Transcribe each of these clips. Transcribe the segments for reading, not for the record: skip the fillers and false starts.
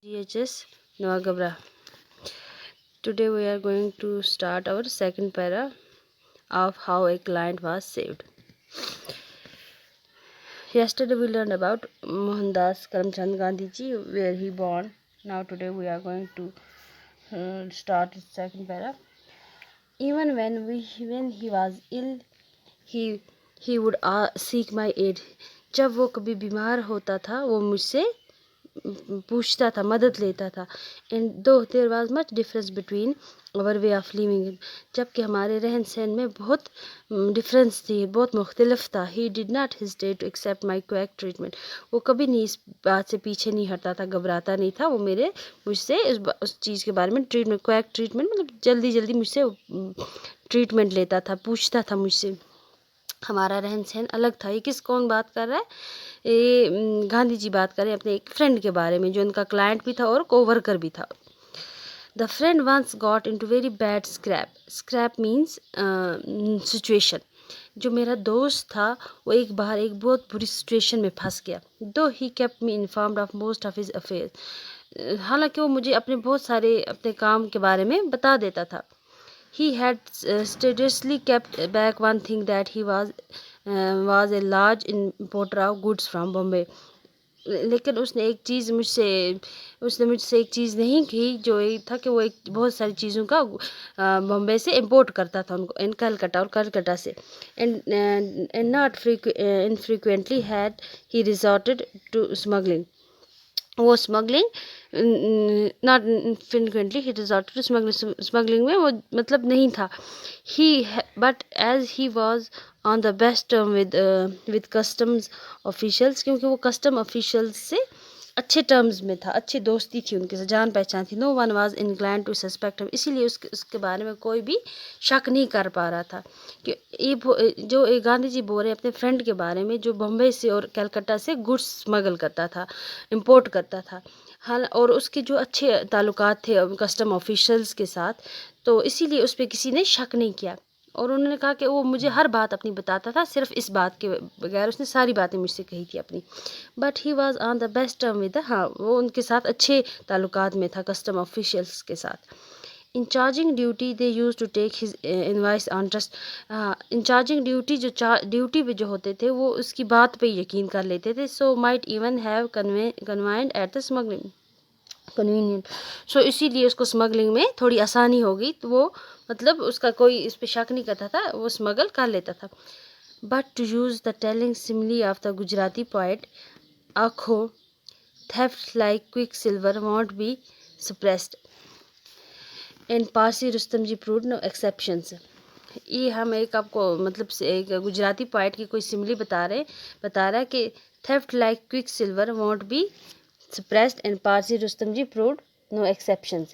GHS Noah Gabra. Today we are going to start our second para of how a client was saved. Yesterday we learned about Mohandas Karamchand Gandhi ji, where he born. Now today we are going to start the second para. Even when he was ill, he would seek my aid. जब वो कभी बीमार होता था वो मुझसे पूछता था, मदद लेता था. And though there was much difference between our way of living, जबकि हमारे रहन सहन में बहुत डिफरेंस थी, बहुत मुख्तलिफ था. He did not hesitate to accept my quack treatment. वो कभी नहीं इस बात से पीछे नहीं हटता था, घबराता नहीं था. वो मुझसे उस चीज़ के बारे में क्वैक ट्रीटमेंट मतलब जल्दी जल्दी मुझसे ट्रीटमेंट लेता था, पूछता था मुझसे. हमारा रहन सहन अलग था. ये कौन बात कर रहा है? ये गांधी जी बात कर रहे हैं अपने एक फ्रेंड के बारे में जो उनका क्लाइंट भी था और कोवर्कर भी था. The friend once got into very bad scrape means situation. जो मेरा दोस्त था वो एक बार एक बहुत बुरी सिचुएशन में फंस गया. दो he kept me informed of most of his affairs. हालांकि वो मुझे अपने बहुत सारे अपने काम के बारे में बता देता था. He had steadily kept back one thing, that he was a large importer of goods from Bombay. लेकिन उसने मुझसे एक चीज़ नहीं की, जो ये था कि वो एक बहुत सारी चीज़ों का बॉम्बे से इंपोर्ट करता था उनको, इन कलकत्ता और कलकत्ता से. And not infrequently had he resorted to smuggling. वो smuggling not frequently he resorted to smuggling में वो मतलब नहीं था. He but as he was on the best term with customs officials, क्योंकि वो कस्टम ऑफिशियल्स से अच्छे टर्म्स में था, अच्छी दोस्ती थी उनके साथ, जान पहचान थी. No one was inclined to suspect him. इसीलिए उसके बारे में कोई भी शक नहीं कर पा रहा था कि ये गांधी जी बोल रहे हैं अपने फ्रेंड के बारे में जो बम्बई से और कलकत्ता से गुड्स स्मगल करता था, इंपोर्ट करता था. हाल और उसके जो अच्छे ताल्लुकात थे कस्टम ऑफिशियल्स के साथ, तो इसीलिए उस पर किसी ने शक नहीं किया. और उन्होंने कहा कि वो मुझे हर बात अपनी बताता था, सिर्फ इस बात के बगैर उसने सारी बातें मुझसे कही थी अपनी. But he was on the best term with, हाँ वो उनके साथ अच्छे ताल्लुकात में था कस्टम ऑफिशियल्स के साथ. In charging duty they used to take his invoice on trust. In charging duty duty पे जो होते थे वो उसकी बात पे यकीन कर लेते थे. So might even have convinced at the smuggling convenient. So इसीलिए उसको स्मगलिंग में थोड़ी आसानी होगी, तो वो मतलब उसका कोई इस पर शक नहीं करता था, वो स्मगल कर लेता था. But to use the telling simile of the Gujarati poet Akho, theft like quick silver won't be suppressed and Parsi Rustom ji proved no exceptions. ये हम एक आपको मतलब से एक गुजराती पोइट की कोई सिमली बता रहा है कि theft like quick silver won't be suppressed and Parsi Rustam ji proved no exceptions.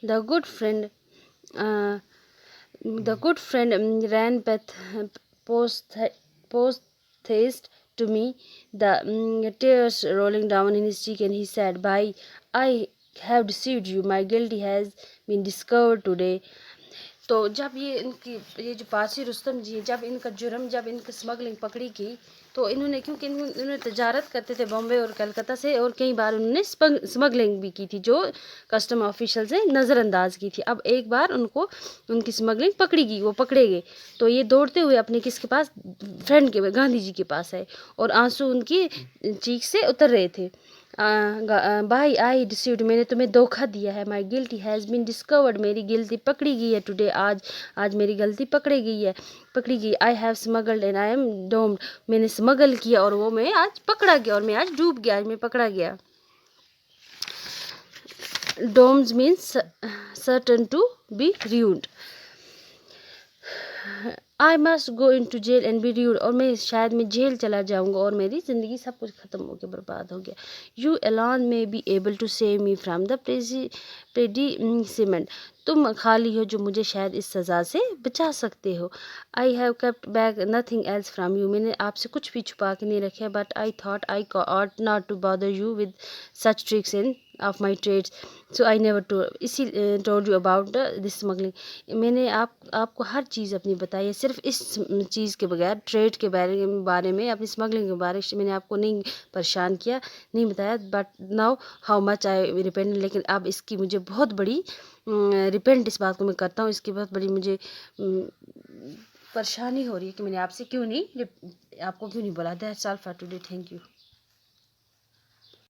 The good friend uh, ran post-haste to me, the tears rolling down in his cheek, and he said, "Bhai, I have deceived you. My guilty has been discovered today." तो जब ये जो पारसी रुस्तम जी, जब इनका smuggling पकड़ी गई, तो इन्होंने क्योंकि इन्होंने तजारत करते थे बॉम्बे और कलकत्ता से, और कई बार उन्होंने स्मगलिंग भी की थी जो कस्टम ऑफिशियल से नज़रअंदाज की थी. अब एक बार उनकी स्मगलिंग पकड़ी गई, वो पकड़े गए, तो ये दौड़ते हुए अपने किसके पास, फ्रेंड के गांधी जी के पास आए, और आंसू उनकी चीख से उतर रहे थे. भाई आई डिसीव्ड, मैंने तुम्हें धोखा दिया है. My guilty has been discovered, मेरी गिल्टी पकड़ी गई है टुडे, आज मेरी गलती पकड़ी गई. I have smuggled and I am doomed, मैंने स्मगल किया और वो मैं आज पकड़ा गया, और मैं आज डूब गया, आज मैं पकड़ा गया. Doomed means certain to be ruined. I must go into jail and be ड्यूड, और मैं जेल चला जाऊंगा और मेरी ज़िंदगी सब कुछ ख़त्म हो गया, बर्बाद हो गया. You alone may be able to save me from the predicament, तुम खाली हो जो मुझे शायद इस सज़ा से बचा सकते हो. I have kept back nothing else from you, मैंने आपसे कुछ भी छुपा के नहीं रखा. But I thought I ought not to bother you with such tricks and of my trades, so I never told you about this smuggling. मैंने आपको हर चीज़ अपनी बताई है, सिर्फ इस चीज़ के बगैर, ट्रेड के बारे में, अपनी स्मगलिंग के बारे में मैंने आपको नहीं परेशान किया, नहीं बताया। But now how much I repent, लेकिन अब इसकी मुझे बहुत बड़ी रिपेंट इस बात को मैं करता हूँ, इसकी बहुत बड़ी मुझे परेशानी हो रही है कि मैंने आपसे क्यों नहीं आपको क्यों नहीं बोला। That's all for today, thank you.